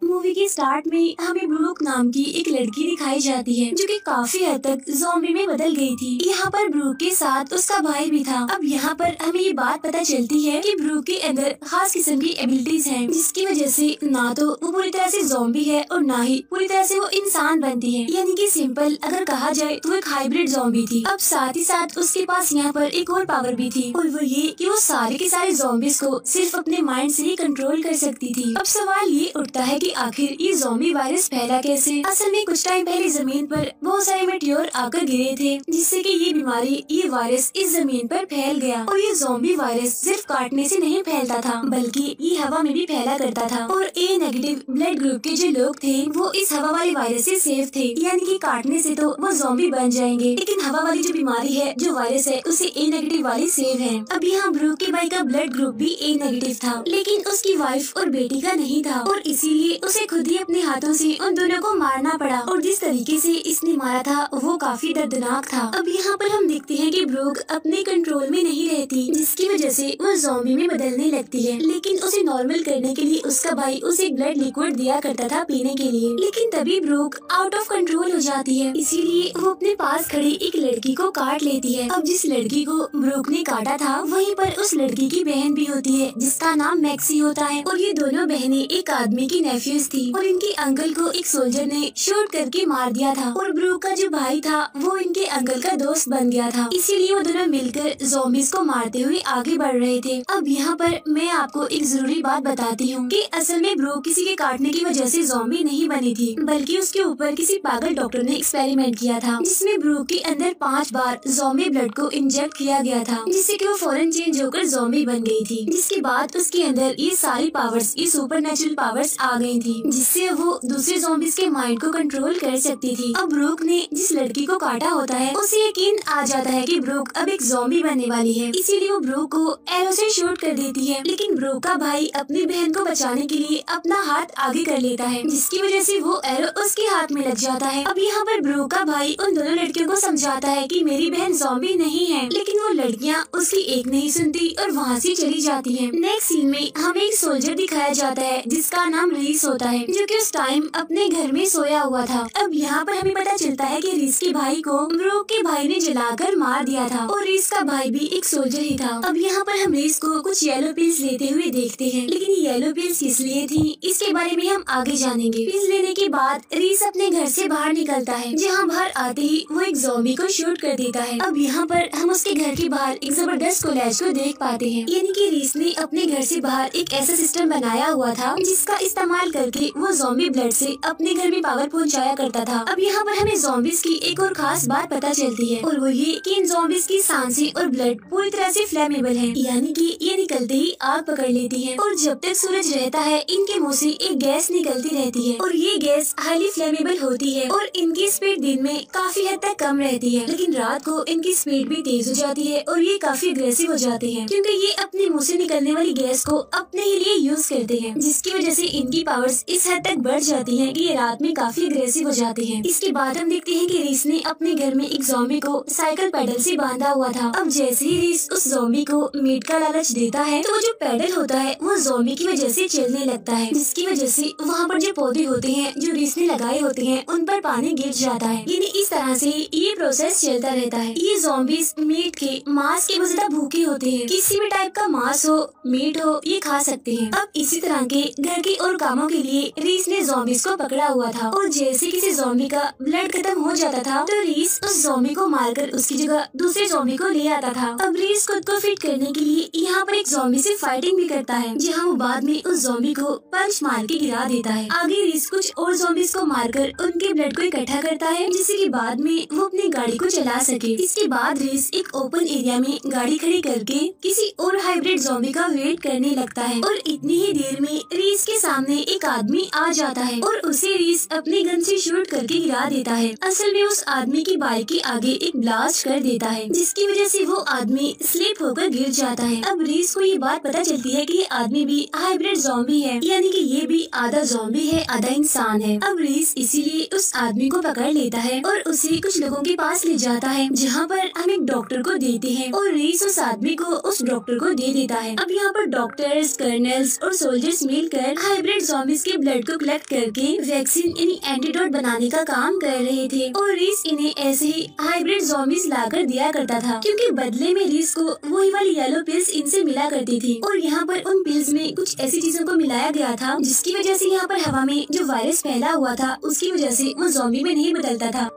Movie के start में हमें ब्रूक नाम की एक लड़की दिखाई जाती है जो कि काफी हद तक ज़ॉम्बी में बदल गई थी। यहाँ पर ब्रूक के साथ उसका भाई भी था। अब यहाँ पर हमें ये बात पता चलती है कि ब्रूक के अंदर खास किस्म की एबिलिटीज हैं, जिसकी वजह से ना तो वो पूरी तरह से ज़ॉम्बी है और ना ही पूरी तरह से वो इंसान बनती है। यानी कि सिंपल अगर कहा जाए तो एक हाइब्रिड ज़ॉम्बी थी। अब साथ ही साथ उसके पास यहाँ पर एक और पावर भी थी, और वो ये कि वो सारे के सारे ज़ॉम्बीज को सिर्फ अपने माइंड से ही कंट्रोल कर सकती थी। अब सवाल ये उठता है कि आखिर ये ज़ॉम्बी वायरस फैला कैसे। असल में कुछ टाइम पहले जमीन पर बहुत सारे मेटियोर आकर गिरे थे, जिससे कि ये बीमारी, ये वायरस इस जमीन पर फैल गया। और ये ज़ॉम्बी वायरस सिर्फ काटने से नहीं फैलता था, बल्कि ये हवा में भी फैला करता था। और ए नेगेटिव ब्लड ग्रुप के जो लोग थे वो इस हवा वाले वायरस से सेफ थे, यानी कि काटने से तो वो ज़ॉम्बी बन जाएंगे, लेकिन हवा वाली जो बीमारी है, जो वायरस है, उसे ए नेगेटिव वाली सेव है। अब यहाँ ब्रूक के भाई का ब्लड ग्रुप भी ए नेगेटिव था, लेकिन उसकी वाइफ और बेटी का नहीं था, और इसीलिए उसे खुद ही अपने हाथों से उन दोनों को मारना पड़ा। और जिस तरीके से इसने मारा था वो काफी दर्दनाक था। अब यहाँ पर हम देखते हैं कि ब्रूक अपने कंट्रोल में नहीं रहती, जिसकी वजह से वो ज़ॉम्बी में बदलने लगती है। लेकिन उसे नॉर्मल करने के लिए उसका भाई उसे ब्लड लिक्विड दिया करता था पीने के लिए, लेकिन तभी ब्रूक आउट ऑफ कंट्रोल हो जाती है। इसीलिए वो अपने पास खड़ी एक लड़की को काट लेती है। अब जिस लड़की को ब्रूक ने काटा था वहीं पर उस लड़की की बहन भी होती है, जिसका नाम मैक्सी होता है। और ये दोनों बहनें एक आदमी की नेफ्यूज थी, और इनके अंकल को एक सोल्जर ने शूट करके मार दिया था। और ब्रूक का जो भाई था वो इनके अंकल का दोस्त बन गया था, इसीलिए वो दोनों मिलकर ज़ॉम्बीज को मारते हुए आगे बढ़ रहे थे। अब यहाँ पर मैं आपको एक जरूरी बात बताती हूँ कि असल में ब्रूक किसी के काटने की वजह से ज़ॉम्बी नहीं बनी थी, बल्कि उसके ऊपर किसी पागल डॉक्टर ने एक्सपेरिमेंट किया था, जिसमें ब्रूक के अंदर 5 बार ज़ॉम्बी ब्लड को इंजेक्ट किया गया था, जिससे कि वो फौरन चेंज होकर ज़ॉम्बी बन गई थी। जिसके बाद उसके अंदर ये सारी पावर्स, ये सुपरनेचुरल पावर्स आ गई थी, जिससे वो दूसरे ज़ॉम्बीज के माइंड को कंट्रोल कर सकती थी। अब ब्रूक ने जिस लड़की को काटा होता है उसे यकीन आ जाता है कि ब्रूक अब एक ज़ॉम्बी बनने वाली है, इसीलिए वो ब्रूक को एरो से शूट कर देती है। लेकिन ब्रूक का भाई अपनी बहन को बचाने के लिए अपना हाथ आगे कर लेता है, जिसकी वजह से वो एरो उसके हाथ में लग जाता है। अब यहाँ पर ब्रूक का भाई उन दोनों लड़कियों को समझाता है कि मेरी बहन ज़ॉम्बी नहीं है, लेकिन वो लड़कियाँ उसकी एक नहीं सुनती और वहाँ से चली जाती हैं। नेक्स्ट सीन में हमें एक सोल्जर दिखाया जाता है जिसका नाम रीस होता है, जो कि उस टाइम अपने घर में सोया हुआ था। अब यहाँ पर हमें पता चलता है कि रीस के भाई को ब्रूक के भाई ने जलाकर मार दिया था, और रीस का भाई भी एक सोल्जर ही था। अब यहाँ पर हम रीस को कुछ येलो पिल्स लेते हुए देखते हैं, लेकिन ये येलो पिल्स किस लिए थी इसके बारे में हम आगे जानेंगे। पिल्स लेने के बाद रीस अपने घर से बाहर निकलता है, जहाँ बाहर आते ही वो एक ज़ॉम्बी को शूट कर देता है। अब यहाँ पर हम उसके घर के बाहर एक जबरदस्त कोलैज को देख पाते हैं, यानी कि रीस ने अपने घर से बाहर एक ऐसा सिस्टम बनाया हुआ था जिसका इस्तेमाल करके वो ज़ॉम्बी ब्लड से अपने घर में पावर पहुँचाया करता था। अब यहाँ पर हमें ज़ॉम्बीज की एक और खास बात पता चलती है, और वो ये कि इन ज़ॉम्बीज की सांसें और ब्लड पूरी तरह से फ्लेमेबल है, यानी कि ये निकलते ही आग पकड़ लेती है। और जब तक सूरज रहता है इनके मुँह से एक गैस निकलती रहती है, और ये गैस हाईली फ्लेमेबल होती है, और इनकी स्पीड दिन में काफी हद तक कम रहती है, लेकिन रात को इनकी स्पीड भी तेज हो जाती है और ये काफी अग्रेसिव हो जाते हैं, क्योंकि ये अपने मुंह से निकलने वाली गैस को अपने ही लिए यूज करते हैं, जिसकी वजह से इनकी पावर्स इस हद तक बढ़ जाती हैं कि ये रात में काफी अग्रेसिव हो जाते हैं। इसके बाद हम देखते हैं कि रीस ने अपने घर में एक ज़ॉम्बी को साइकिल पैडल से बांधा हुआ था। अब जैसे ही रीस उस ज़ॉम्बी को मीट का लालच देता है तो वो जो पैडल होता है वो ज़ॉम्बी की वजह से चलने लगता है, जिसकी वजह से वहाँ पर जो पौधे होते हैं जो रीस ने लगाए होते हैं उन पर पानी गिर जाता है। यानी इस तरह से ये प्रोसेस चलता रहता है। ये ज़ॉम्बीज मीट के मांस के बहुत ज्यादा भूखे होते हैं, किसी भी टाइप का मांस हो, मीट हो, ये खा सकते हैं। अब इसी तरह के घर के और कामों के लिए रीस ने ज़ॉम्बीज को पकड़ा हुआ था, और जैसे किसी ज़ॉम्बी का ब्लड खत्म हो जाता था तो रीस उस ज़ॉम्बी को मारकर उसकी जगह दूसरे ज़ॉम्बी को ले आता था। अब रीस खुद को फिट करने के लिए यहाँ पर एक ज़ॉम्बी से फाइटिंग भी करता है, जहाँ वो बाद में उस ज़ॉम्बी को पंच मार के गिरा देता है। आगे रीस कुछ और ज़ॉम्बीज को मारकर उनके ब्लड को इकट्ठा करता है, जिससे कि बाद में वो अपनी गाड़ी को चला सके। इसके बाद रीस एक ओपन एरिया में गाड़ी खड़ी करके किसी और हाइब्रिड ज़ॉम्बी का वेट करने लगता है, और इतनी ही देर में रीस के सामने एक आदमी आ जाता है और उसे रीस अपनी गन से शूट करके गिरा देता है। असल में उस आदमी की बाइक के आगे एक ब्लास्ट कर देता है, जिसकी वजह से वो आदमी स्लिप होकर गिर जाता है। अब रीस को ये बात पता चलती है कि ये आदमी भी हाइब्रिड ज़ॉम्बी है, यानी कि ये भी आधा ज़ॉम्बी है आधा इंसान है। अब रीस इसीलिए उस आदमी को पकड़ लेता है और उसे कुछ लोगों के पास ले जाता है, जहाँ पर हम एक डॉक्टर को देते हैं, और रीस उस आदमी को उस डॉक्टर को दे देता है। अब यहाँ पर डॉक्टर्स, कर्नल्स और सोल्जर्स मिलकर हाइब्रिड ज़ॉम्बी जॉम्बिस के ब्लड को कलेक्ट करके वैक्सीन यानी एंटीडोट बनाने का काम कर रहे थे और रीस इन्हें ऐसे ही हाइब्रिड जॉम्बिस लाकर दिया करता था, क्योंकि बदले में रीस को वही वाली येलो पिल्स इनसे मिला करती थी। और यहाँ पर उन पिल्स में कुछ ऐसी चीजों को मिलाया गया था जिसकी वजह से यहाँ पर हवा में जो वायरस फैला हुआ था उसकी वजह से वो ज़ॉम्बी में नहीं बदलता था।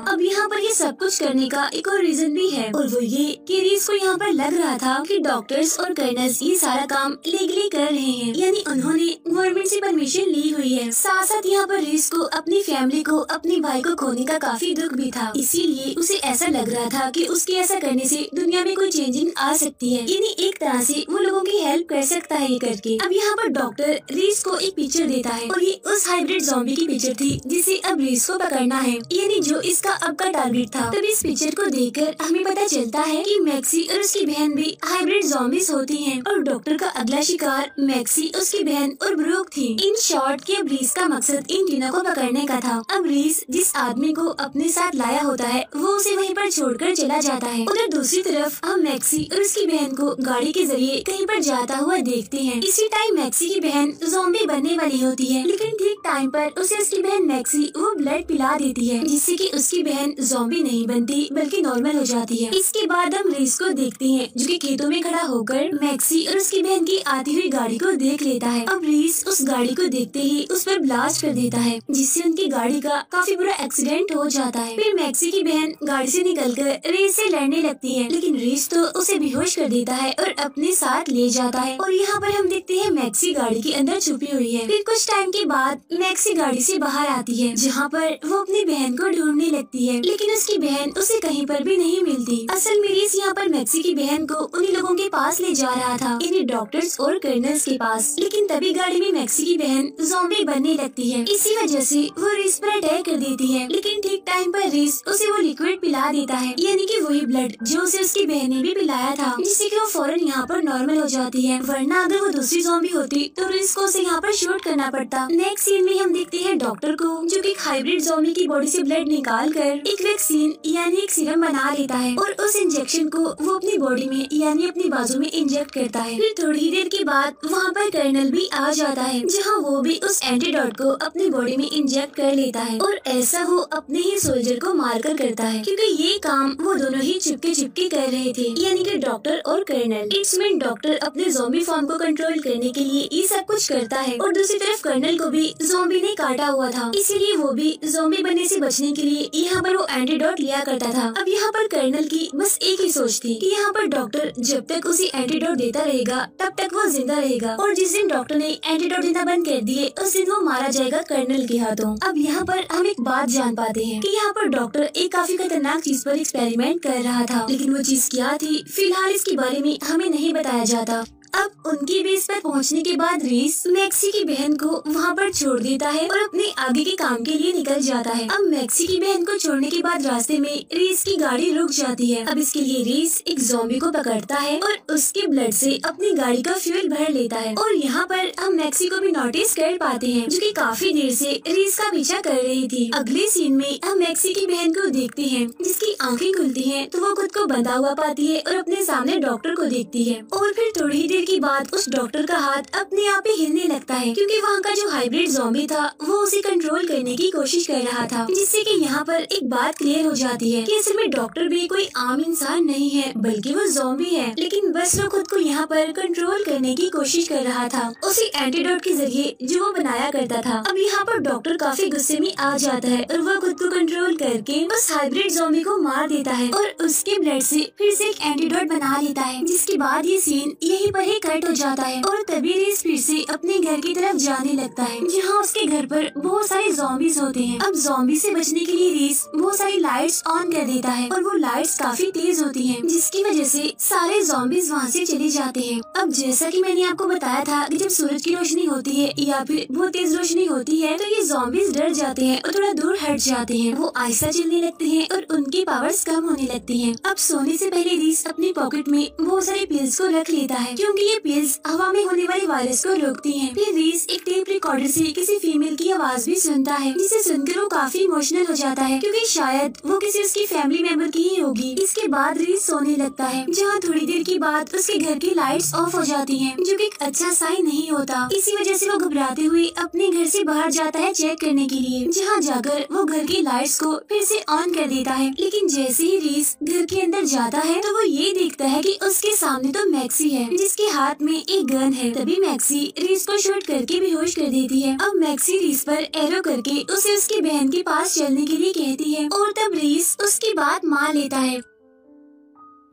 अब यहाँ पर ये सब कुछ करने का एक और रीजन भी है, और वो ये कि रीस को यहाँ पर लग रहा था कि डॉक्टर्स और कर्नल्स ये सारा काम लीगली कर रहे हैं, यानी उन्होंने गवर्नमेंट से परमिशन ली हुई है। साथ साथ यहाँ पर रीस को अपनी फैमिली को, अपने भाई को खोने का काफी दुख भी था, इसीलिए उसे ऐसा लग रहा था कि उसके ऐसा करने से दुनिया में कोई चेंजिंग आ सकती है, यानी एक तरह से वो लोगों की हेल्प कर सकता है ये करके। अब यहाँ पर डॉक्टर रीस को एक पिक्चर देता है और ये उस हाइब्रिड ज़ॉम्बी की पिक्चर थी जिसे अब रीस को पकड़ना है, यानी जो इसका अब का टारगेट था। तब इस पिक्चर को देखकर हमें पता चलता है कि मैक्सी और उसकी बहन भी हाइब्रिड ज़ॉम्बीज होती हैं और डॉक्टर का अगला शिकार मैक्सी, उसकी बहन और ब्रूक थी। इन शॉर्ट कि अब रीस का मकसद इन तीनों को पकड़ने का था। अब रीस जिस आदमी को अपने साथ लाया होता है वो उसे वहीं पर छोड़कर चला जाता है। उधर दूसरी तरफ हम मैक्सी और उसकी बहन को गाड़ी के जरिए कहीं पर जाता हुआ देखते हैं। इसी टाइम मैक्सी की बहन ज़ॉम्बी बनने वाली होती है, लेकिन ठीक टाइम पर उसे उसकी बहन मैक्सी वो ब्लड पिला देती है, जिससे कि उसकी बहन ज़ॉम्बी नहीं बनती बल्कि नॉर्मल हो जाती है। इसके बाद हम रीस को देखते हैं जो कि खेतों में खड़ा होकर मैक्सी और उसकी बहन की आती हुई गाड़ी को देख लेता है। अब रीस उस गाड़ी को देखते ही उस पर ब्लास्ट कर देता है, जिससे उनकी गाड़ी का काफी बुरा एक्सीडेंट हो जाता है। फिर मैक्सी की बहन गाड़ी से निकलकर रीस से लड़ने लगती है, लेकिन रीस तो उसे बेहोश कर देता है और अपने साथ ले जाता है। और यहाँ पर हम देखते हैं मैक्सी गाड़ी के अंदर छुपी हुई है। फिर कुछ टाइम के बाद मैक्सी गाड़ी से बाहर आती है, जहाँ पर वो अपनी बहन को ढूंढने लगती है, लेकिन उसकी बहन उसे कहीं पर भी नहीं मिलती। असल में रीस यहाँ पर मैक्सी की बहन को उन्हीं लोगों के पास ले जा रहा था, यानी डॉक्टर्स और कर्नल्स के पास, लेकिन तभी गाड़ी में मैक्सी की बहन ज़ॉम्बी बनने लगती है। इसी वजह से वो रीस पर अटैक कर देती है, लेकिन ठीक टाइम पर रीस उसे वो लिक्विड पिला देता है, यानी कि वही ब्लड जो उसे उसकी बहन ने भी पिलाया था, जिससे कि वो फौरन यहाँ पर नॉर्मल हो जाती है। वरना अगर वो दूसरी ज़ॉम्बी होती तो रीस को उसे यहाँ पर शूट करना पड़ता। नेक्स्ट सीन में हम देखते हैं डॉक्टर को, जो कि हाइब्रिड ज़ॉम्बी की बॉडी से ब्लड निकाल कर एक वैक्सीन यानी एक सीरम बना लेता है और उस इंजेक्शन को वो अपनी बॉडी में यानी अपनी बाजू में इंजेक्ट करता है। फिर थोड़ी ही देर के बाद वहाँ पर कर्नल भी आ जाता है, जहाँ वो भी उस एंटीडोट को अपनी बॉडी में इंजेक्ट कर लेता है, और ऐसा वो अपने ही सोल्जर को मारकर करता है, क्योंकि ये काम वो दोनों ही चिपके कर रहे थे, यानी कि डॉक्टर और कर्नल। इट्स मीन डॉक्टर अपने ज़ॉम्बी फॉर्म को कंट्रोल करने के लिए ये सब कुछ करता है, और दूसरी तरफ कर्नल को भी ज़ॉम्बी ने काटा हुआ था, इसीलिए वो भी ज़ॉम्बी बनने से बचने के लिए यहाँ पर वो एंटीडोट लिया करता था। अब यहाँ पर कर्नल की बस एक ही सोच थी कि यहाँ पर डॉक्टर जब तक उसे एंटीडोट देता रहेगा तब तक वो जिंदा रहेगा, और जिस दिन डॉक्टर ने एंटीडोट देना बंद कर दिए उस दिन वो मारा जाएगा कर्नल के हाथों। अब यहाँ पर हम एक बात जान पाते हैं कि यहाँ पर डॉक्टर एक काफी खतरनाक चीज पर एक्सपेरिमेंट कर रहा था, लेकिन वो चीज क्या थी फिलहाल इसके बारे में हमें नहीं बताया जाता। अब उनकी बेस पर पहुंचने के बाद रीस मैक्सी की बहन को वहां पर छोड़ देता है और अपने आगे के काम के लिए निकल जाता है। अब मैक्सी की बहन को छोड़ने के बाद रास्ते में रीस की गाड़ी रुक जाती है। अब इसके लिए रीस एक ज़ॉम्बी को पकड़ता है और उसके ब्लड से अपनी गाड़ी का फ्यूल भर लेता है, और यहाँ पर हम मैक्सी को भी नोटिस कर पाते हैं, जो कि काफी देर से रीस का पीछा कर रही थी। अगले सीन में हम मैक्सी की बहन को देखते हैं, जिसकी आंखें खुलती हैं तो वो खुद को बंधा हुआ पाती है और अपने सामने डॉक्टर को देखती है, और फिर थोड़ी देर के बाद उस डॉक्टर का हाथ अपने आप ही हिलने लगता है, क्योंकि वहाँ का जो हाइब्रिड ज़ॉम्बी था वो उसे कंट्रोल करने की कोशिश कर रहा था, जिससे कि यहाँ पर एक बात क्लियर हो जाती है कि असल में डॉक्टर भी कोई आम इंसान नहीं है बल्कि वो ज़ॉम्बी है, लेकिन बस वो खुद को यहाँ पर कंट्रोल करने की कोशिश कर रहा था उसी एंटीडोट के जरिए जो वो बनाया करता था। अब यहाँ पर डॉक्टर काफी गुस्से में आ जाता है और वो खुद को कंट्रोल करके उस हाइब्रिड ज़ॉम्बी को मार देता है और उसके ब्लड से फिर से एक एंटीडोट बना लेता है, जिसके बाद ये सीन यहीं पर ही कट हो जाता है और तभी रीस फिर से अपने घर की तरफ जाने लगता है, जहाँ उसके घर पर बहुत सारे ज़ॉम्बीज होते हैं। अब ज़ॉम्बी से बचने के लिए रीस बहुत सारी लाइट्स ऑन कर देता है और वो लाइट्स काफी तेज होती हैं, जिसकी वजह से सारे ज़ॉम्बीज वहाँ से चले जाते हैं। अब जैसा कि मैंने आपको बताया था कि जब सूरज की रोशनी होती है या फिर बहुत तेज रोशनी होती है तो ये ज़ॉम्बीज डर जाते हैं और थोड़ा दूर हट जाते हैं, वो आहिस्ता चलने लगते हैं और उनकी पावर्स कम होने लगती हैं। अब सोने से पहले रीस अपनी पॉकेट में बहुत सारी पिल्स को रख लेता है, क्योंकि क्योंकि ये पिल्स हवा में होने वाले वायरस को रोकती हैं। फिर रीस एक टेप रिकॉर्डर से किसी फीमेल की आवाज भी सुनता है, जिसे सुनकर वो काफी इमोशनल हो जाता है क्योंकि शायद वो किसी उसकी फैमिली मेंबर की ही होगी। इसके बाद रीस सोने लगता है, जहाँ थोड़ी देर के बाद उसके घर की लाइट्स ऑफ हो जाती हैं, जो कि एक अच्छा साइन नहीं होता। इसी वजह से वो घबराते हुए अपने घर से बाहर जाता है चेक करने के लिए, जहाँ जाकर वो घर की लाइट्स को फिर से ऑन कर देता है। लेकिन जैसे ही रीस घर के अंदर जाता है तो वो ये देखता है कि उसके सामने तो मैक्सी है, जिसके हाथ में एक गन है। तभी मैक्सी रीस को शूट करके बेहोश कर देती है। अब मैक्सी रीस पर एरो करके उसे उसकी बहन के पास चलने के लिए कहती है और तब रीस उसकी बात मान लेता है।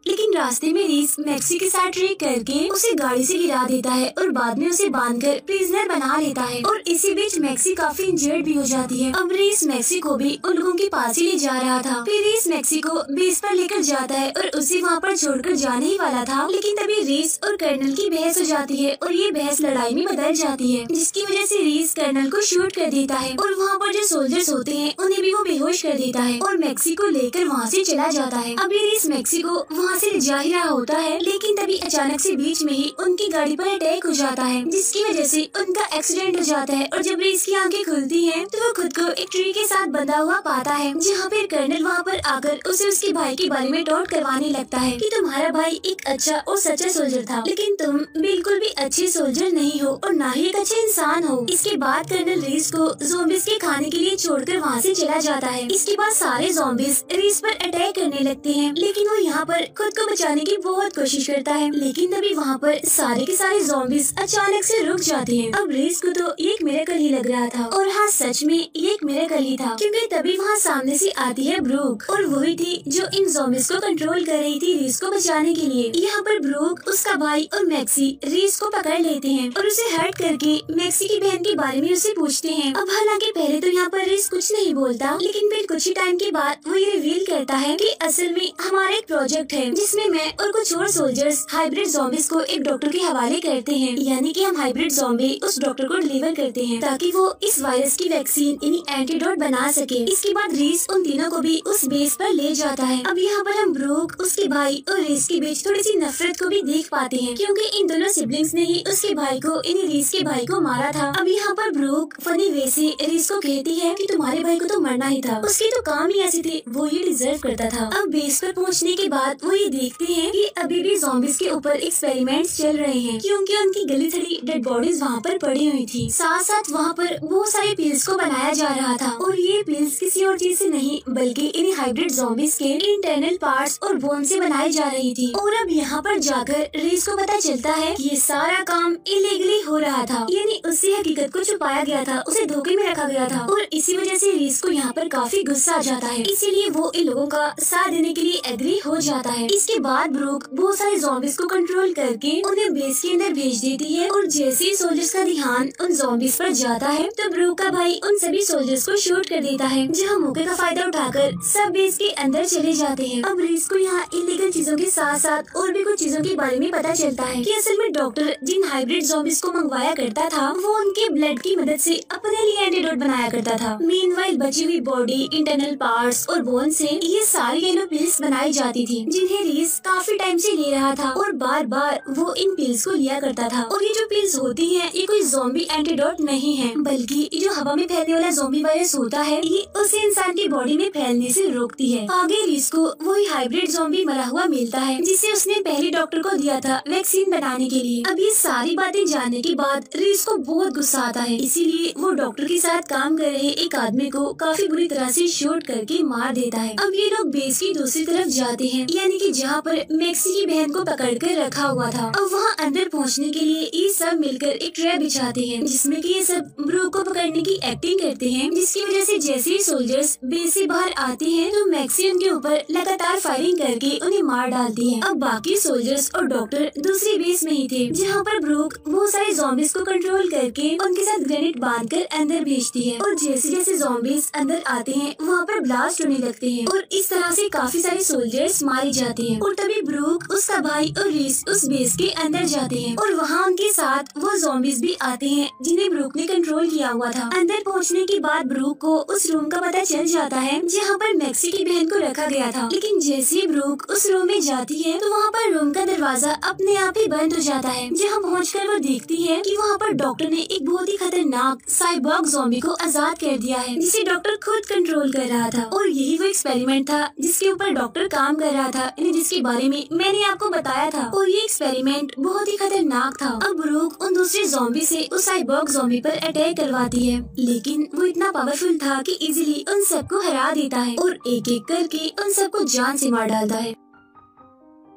लेकिन रास्ते में रीस मैक्सी के साथ ट्रेक करके उसे गाड़ी से गिरा देता है और बाद में उसे बांधकर प्रिजनर बना लेता है। और इसी बीच मैक्सी काफी इंजर्ड भी हो जाती है। अब रीस मैक्सी को भी उन लोगों के पास ही ले जा रहा था। फिर रीस मैक्सी को बेस पर लेकर जाता है और उसे वहाँ पर छोड़कर जाने ही वाला था, लेकिन तभी रीस और कर्नल की बहस हो जाती है और ये बहस लड़ाई में बदल जाती है, जिसकी वजह से रीस कर्नल को शूट कर देता है और वहाँ पर जो सोल्जर्स होते हैं उन्हें भी वो बेहोश कर देता है और मैक्सी को लेकर वहाँ से चला जाता है। अब ये रीस मैक्सी को वहाँ से ले जा ही रहा होता है, लेकिन तभी अचानक से बीच में ही उनकी गाड़ी पर अटैक हो जाता है, जिसकी वजह से उनका एक्सीडेंट हो जाता है। और जब रीस की आंखें खुलती हैं तो वो खुद को एक ट्री के साथ बंधा हुआ पाता है, जहाँ पर कर्नल वहाँ पर आकर उसे उसके भाई के बारे में टॉन्ट करवाने लगता है कि तुम्हारा भाई एक अच्छा और सच्चा सोल्जर था, लेकिन तुम बिल्कुल भी अच्छे सोल्जर नहीं हो और ना ही एक अच्छे इंसान हो। इसके बाद कर्नल रीस को ज़ॉम्बीज़ के खाने के लिए छोड़कर वहाँ से चला जाता है। इसके बाद सारे ज़ॉम्बीज़ रीस पर अटैक करने लगते हैं, लेकिन वो यहाँ पर खुद को बचाने की बहुत कोशिश करता है, लेकिन तभी वहाँ पर सारे के सारे ज़ॉम्बीज़ अचानक से रुक जाते हैं। अब रीस को तो एक मिरेकल ही लग रहा था, और हाँ सच में ये एक मिरेकल ही था, क्योंकि तभी वहाँ सामने से आती है ब्रूक, और वही थी जो इन ज़ॉम्बीज़ को कंट्रोल कर रही थी रीस को बचाने के लिए। यहाँ पर ब्रूक, उसका भाई और मैक्सी रीस को पकड़ लेते हैं और उसे हर्ट करके मैक्सी की बहन के बारे में उसे पूछते हैं। अब हालांकि पहले तो यहाँ पर रीस कुछ नहीं बोलता, लेकिन फिर कुछ ही टाइम के बाद वो ये रिवील करता है कि असल में हमारा एक प्रोजेक्ट है जिसमें मैं और कुछ और सोल्जर्स हाइब्रिड ज़ॉम्बीज़ को एक डॉक्टर के हवाले करते हैं, यानी कि हम हाइब्रिड ज़ॉम्बी उस डॉक्टर को डिलीवर करते हैं ताकि वो इस वायरस की वैक्सीन यानी एंटीडोट बना सके। इसके बाद रीस उन तीनों को भी उस बेस पर ले जाता है। अब यहाँ पर हम ब्रूक, उसके भाई और रीस के बीच थोड़ी सी नफरत को भी देख पाते हैं, क्योंकि इन दोनों सिबलिंग्स ने ही उसके भाई को यानी रीस के भाई को मारा था। अब यहाँ पर ब्रूक फनी वे से रीस को कहती है कि तुम्हारे भाई को तो मरना ही था, उसके तो काम ही ऐसे थे, वो ये डिजर्व करता था। अब बेस पर पहुँचने के बाद वो ये देखते हैं कि अभी भी ज़ॉम्बीज़ के ऊपर एक्सपेरिमेंट्स चल रहे हैं, क्योंकि उनकी गली थड़ी डेड बॉडीज वहाँ पर पड़ी हुई थी। साथ साथ वहाँ पर बहुत सारे पिल्स को बनाया जा रहा था, और ये पिल्स किसी और चीज से नहीं बल्कि इन हाइब्रिड ज़ॉम्बीज़ के इंटरनल पार्ट्स और बोन से बनाई जा रही थी। और अब यहाँ पर जाकर रीस को पता चलता है कि ये सारा काम इलीगली हो रहा था, यानी उससे हकीकत को छुपाया गया था, उसे धोखे में रखा गया था, और इसी वजह से रीस को यहाँ पर काफी गुस्सा आ जाता है। इसीलिए वो इन लोगों का साथ देने के लिए एग्री हो जाता है। इसके बाद ब्रूक बहुत सारे ज़ॉम्बीज़ को कंट्रोल करके उन्हें बेस के अंदर भेज देती है, और जैसे ही सोल्जर्स का ध्यान उन ज़ॉम्बीज़ पर जाता है तो ब्रूक का भाई उन सभी सोल्जर्स को शूट कर देता है, जहाँ मौके का फायदा उठाकर सब बेस के अंदर चले जाते हैं। अब रीस को यहाँ इलीगल चीजों के साथ साथ और भी कुछ चीजों के बारे में पता चलता है कि असल में डॉक्टर जिन हाइब्रिड ज़ॉम्बीज़ को मंगवाया करता था वो उनके ब्लड की मदद से अपने लिए एंटीडोट बनाया करता था। मीनवाइल बची हुई बॉडी, इंटरनल पार्ट्स और बोन से ये सारी येलो पिल्स बनाई जाती थी, जिन्हें रीस काफी टाइम से ले रहा था, और बार बार वो इन पिल्स को लिया करता था। और ये जो पिल्स होती हैं ये कोई ज़ॉम्बी एंटीडोट नहीं है, बल्कि जो हवा में फैलने वाला ज़ॉम्बी वायरस होता है ये उसे इंसान की बॉडी में फैलने से रोकती है। आगे रीस को वही हाइब्रिड ज़ॉम्बी मरा हुआ मिलता है, जिसे उसने पहले डॉक्टर को दिया था वैक्सीन बनाने के लिए। अब ये सारी बातें जानने के बाद रीस को बहुत गुस्सा आता है, इसीलिए वो डॉक्टर के साथ काम कर रहे एक आदमी को काफी बुरी तरह से शूट करके मार देता है। अब ये लोग बेस की दूसरी तरफ जाते हैं, यानी कि जहाँ पर मैक्सी की बहन को पकड़ कर रखा हुआ था। अब वहाँ अंदर पहुँचने के लिए ये सब मिलकर एक ट्रैप बिछाते हैं, जिसमें कि ये सब ब्रूक को पकड़ने की एक्टिंग करते हैं, जिसकी वजह से जैसे ही सोल्जर्स बेस से बाहर आते हैं तो मैक्सी उनके ऊपर लगातार फायरिंग करके उन्हें मार डालती है। अब बाकी सोल्जर्स और डॉक्टर दूसरी बेस में ही थे, जहाँ पर ब्रूक बहुत सारे ज़ॉम्बीज़ को कंट्रोल करके उनके साथ ग्रेनेड बांधकर अंदर भेजती है, और जैसे जैसे ज़ॉम्बीज़ अंदर आते हैं वहाँ पर ब्लास्ट होने लगते हैं, और इस तरह से काफी सारे सोल्जर्स मारे जाते जाती है। और तभी ब्रूक, उसका भाई और रीस उस बेस के अंदर जाते हैं और वहाँ उनके साथ वो ज़ॉम्बीज़ भी आते हैं जिन्हें ब्रूक ने कंट्रोल किया हुआ था। अंदर पहुँचने के बाद ब्रूक को उस रूम का पता चल जाता है जहाँ पर मैक्सी की बहन को रखा गया था। लेकिन जैसे ही ब्रूक उस रूम में जाती है तो वहाँ पर रूम का दरवाजा अपने आप ही बंद हो जाता है। जहाँ पहुँचकर वो देखती है कि वहाँ पर डॉक्टर ने एक बहुत ही खतरनाक साइबॉर्ग ज़ॉम्बी को आजाद कर दिया है जिसे डॉक्टर खुद कंट्रोल कर रहा था। और यही वो एक्सपेरिमेंट था जिसके ऊपर डॉक्टर काम कर रहा था, जिसके बारे में मैंने आपको बताया था। और ये एक्सपेरिमेंट बहुत ही खतरनाक था। अब ब्रूक उन दूसरे ज़ॉम्बी से उस साइबॉर्ग ज़ॉम्बी पर अटैक करवाती है, लेकिन वो इतना पावरफुल था कि इजीली उन सबको हरा देता है और एक एक करके उन सबको जान से मार डालता है।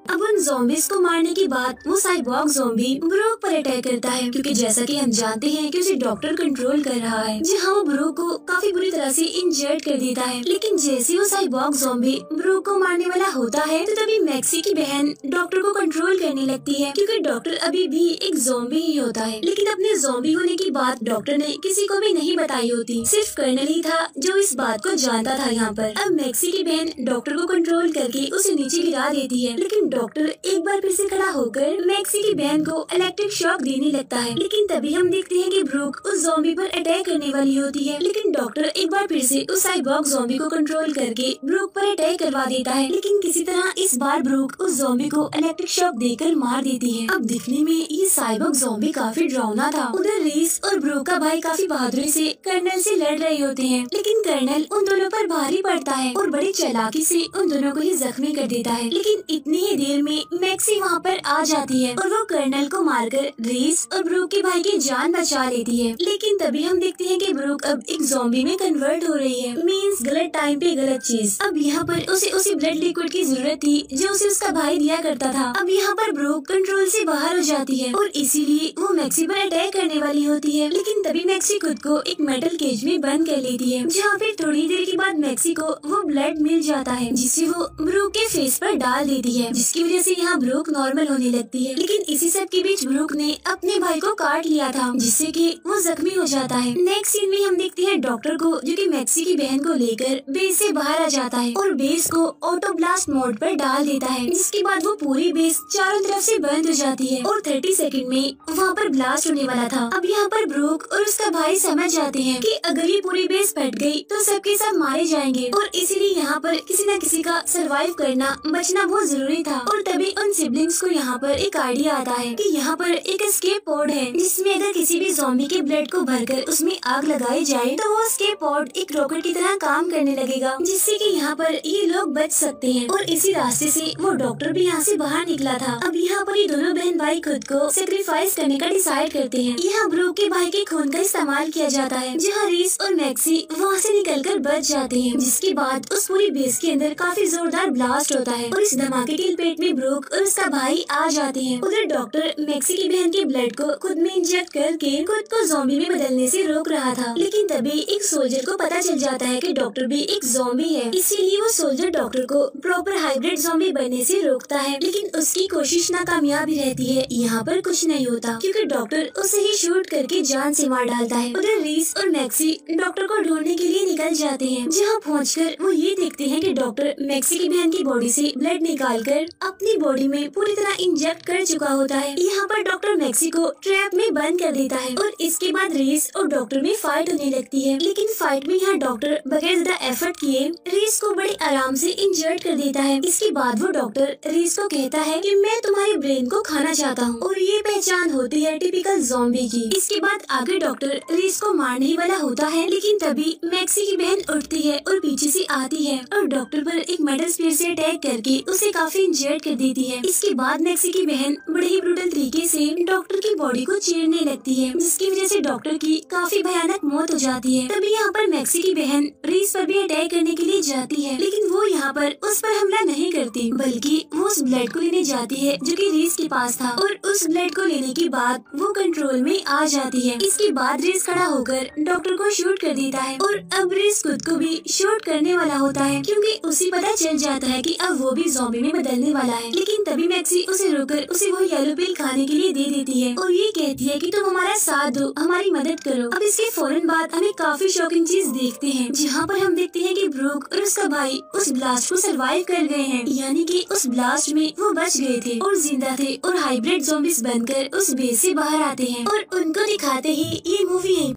अब उन ज़ॉम्बीज को मारने के बाद वो साइबॉर्ग ज़ॉम्बी ब्रूक पर अटैक करता है, क्योंकि जैसा कि हम जानते हैं कि उसे डॉक्टर कंट्रोल कर रहा है, जहाँ वो ब्रूक को काफी बुरी तरह से इंजर्ड कर देता है। लेकिन जैसे वो साइबॉर्ग ज़ॉम्बी ब्रूक को मारने वाला होता है तो तभी मैक्सी की बहन डॉक्टर को कंट्रोल करने लगती है, क्योंकि डॉक्टर अभी भी एक ज़ॉम्बी ही होता है। लेकिन अपने ज़ॉम्बी होने की बात डॉक्टर ने किसी को भी नहीं बताई होती, सिर्फ कर्नल ही था जो इस बात को जानता था। यहाँ पर अब मैक्सी की बहन डॉक्टर को कंट्रोल करके उसे नीचे गिरा देती है, लेकिन डॉक्टर एक बार फिर से खड़ा होकर मैक्सी की बहन को इलेक्ट्रिक शॉक देने लगता है। लेकिन तभी हम देखते हैं कि ब्रूक उस ज़ॉम्बी पर अटैक करने वाली होती है, लेकिन डॉक्टर एक बार फिर से उस साइबॉर्ग ज़ॉम्बी को कंट्रोल करके ब्रूक पर अटैक करवा देता है। लेकिन किसी तरह इस बार ब्रूक उस ज़ॉम्बी को इलेक्ट्रिक शॉक देकर मार देती है। अब दिखने में ये साइबॉर्ग ज़ॉम्बी काफी डरावना था। उधर रीस और ब्रूक का भाई काफी बहादुरी से कर्नल से लड़ रहे होते हैं, लेकिन कर्नल उन दोनों पर भारी पड़ता है और बड़ी चालाकी से उन दोनों को ही जख्मी कर देता है। लेकिन इतनी ही देर में मैक्सी वहाँ पर आ जाती है और वो कर्नल को मारकर रीस और ब्रूक के भाई की जान बचा लेती है। लेकिन तभी हम देखते हैं कि ब्रूक अब एक ज़ॉम्बी में कन्वर्ट हो रही है, मींस गलत टाइम पे गलत चीज। अब यहाँ पर उसे उसी ब्लड लिक्विड की जरूरत थी जो उसे उसका भाई दिया करता था। अब यहाँ पर ब्रूक कंट्रोल से बाहर हो जाती है और इसीलिए वो मैक्सी पर अटैक करने वाली होती है। लेकिन तभी मैक्सी खुद को एक मेटल केज में बंद कर लेती है, जहाँ फिर थोड़ी देर के बाद मैक्सी को वो ब्लड मिल जाता है जिसे वो ब्रूक के फेस पर डाल देती है, जिसकी वजह से यहाँ ब्रूक नॉर्मल होने लगती है। लेकिन इसी सब के बीच ब्रूक ने अपने भाई को काट लिया था, जिससे कि वो जख्मी हो जाता है। नेक्स्ट सीन में हम देखते हैं डॉक्टर को, जो कि मैक्सी की बहन को लेकर बेस से बाहर आ जाता है और बेस को ऑटो ब्लास्ट मोड पर डाल देता है, जिसके बाद वो पूरी बेस चारों तरफ से बंद हो जाती है और 30 सेकंड में वहाँ पर ब्लास्ट होने वाला था। अब यहाँ पर ब्रूक और उसका भाई समझ जाते हैं कि अगर ये पूरी बेस फट गई तो सबके सब मारे जाएंगे और इसीलिए यहाँ पर किसी न किसी का सरवाइव करना, बचना बहुत जरूरी था। और तभी उन सिबलिंग्स को यहाँ पर एक आइडिया आता है कि यहाँ पर एक एस्केप पॉड है, जिसमें अगर किसी भी ज़ॉम्बी के ब्लड को भरकर उसमें आग लगाई जाए तो वो एस्केप पॉड एक रॉकेट की तरह काम करने लगेगा, जिससे कि यहाँ पर ये लोग बच सकते हैं। और इसी रास्ते से वो डॉक्टर भी यहाँ से बाहर निकला था। अब यहाँ पर ये दोनों बहन भाई खुद को सेक्रीफाइस करने का डिसाइड करते हैं। यहाँ ब्रूक के भाई के खून का इस्तेमाल किया जाता है, जहाँ रीस और मैक्सी वहाँ से निकलकर बच जाते हैं, जिसके बाद उस पूरी बेस के अंदर काफी जोरदार ब्लास्ट होता है और इस धमाके के लपेट में ब्रूक और उसका भाई आ जाते हैं। उधर डॉक्टर मैक्सी की बहन के ब्लड को खुद में इंजेक्ट करके खुद को ज़ॉम्बी में बदलने से रोक रहा था। लेकिन तभी एक सोल्जर को पता चल जाता है कि डॉक्टर भी एक ज़ॉम्बी है, इसीलिए वो सोल्जर डॉक्टर को प्रॉपर हाइब्रिड ज़ॉम्बी बनने से रोकता है। लेकिन उसकी कोशिश नाकामयाब ही रहती है। यहाँ पर कुछ नहीं होता, क्योंकि डॉक्टर उसे ही शूट करके जान से मार डालता है। उधर रीस और मैक्सी डॉक्टर को ढूंढने के लिए निकल जाते हैं, जहाँ पहुँचकर वो ये देखते हैं कि डॉक्टर मैक्सी की बहन की बॉडी से ब्लड निकालकर अपनी बॉडी में पूरी तरह इंजेक्ट कर चुका होता है। यहाँ पर डॉक्टर मैक्सी को ट्रैप में बंद कर देता है और इसके बाद रीस और डॉक्टर में फाइट होने लगती है। लेकिन फाइट में यहाँ डॉक्टर बगैर ज्यादा एफर्ट किए रीस को बड़े आराम से इंजर्ड कर देता है। इसके बाद वो डॉक्टर रीस को कहता है कि मैं तुम्हारे ब्रेन को खाना चाहता हूँ, और ये पहचान होती है टिपिकल ज़ॉम्बी की। इसके बाद आगे डॉक्टर रीस को मारने ही वाला होता है, लेकिन तभी मैक्सी की बहन उठती है और पीछे से आती है और डॉक्टर पर एक मेटल स्पीयर से अटैक करके उसे काफी इंजर्ड कर देती है। इसके बाद मैक्सी की बहन बड़े ही ब्रूटल तरीके से डॉक्टर की बॉडी को चीरने लगती है, जिसकी वजह से डॉक्टर की काफी भयानक मौत हो जाती है। तभी यहाँ पर मैक्सी की बहन रीस पर भी अटैक करने के लिए जाती है, लेकिन वो यहाँ पर उस पर हमला नहीं करती, बल्कि वो उस ब्लड को लेने जाती है जो कि रीस के पास था, और उस ब्लड को लेने के बाद वो कंट्रोल में आ जाती है। इसके बाद रीस खड़ा होकर डॉक्टर को शूट कर देता है और अब रीस खुद को भी शूट करने वाला होता है, क्योंकि उसे पता चल जाता है कि अब वो भी ज़ॉम्बी में बदलने वाला है, लेकिन तभी मैक्सी उसे रोककर उसे वो येलो पिल खाने के लिए दे देती है और ये कहती है कि तुम हमारा साथ दो, हमारी मदद करो। अब इसके फौरन बाद हमें काफी शॉकिंग चीज देखते हैं, जहाँ पर हम देखते हैं कि ब्रूक और उसका भाई उस ब्लास्ट को सरवाइव कर गए हैं, यानी कि उस ब्लास्ट में वो बच गए थे और जिंदा थे और हाइब्रिड ज़ॉम्बीज बनकर उस बेस से बाहर आते हैं और उनको दिखाते ही ये मूवी है।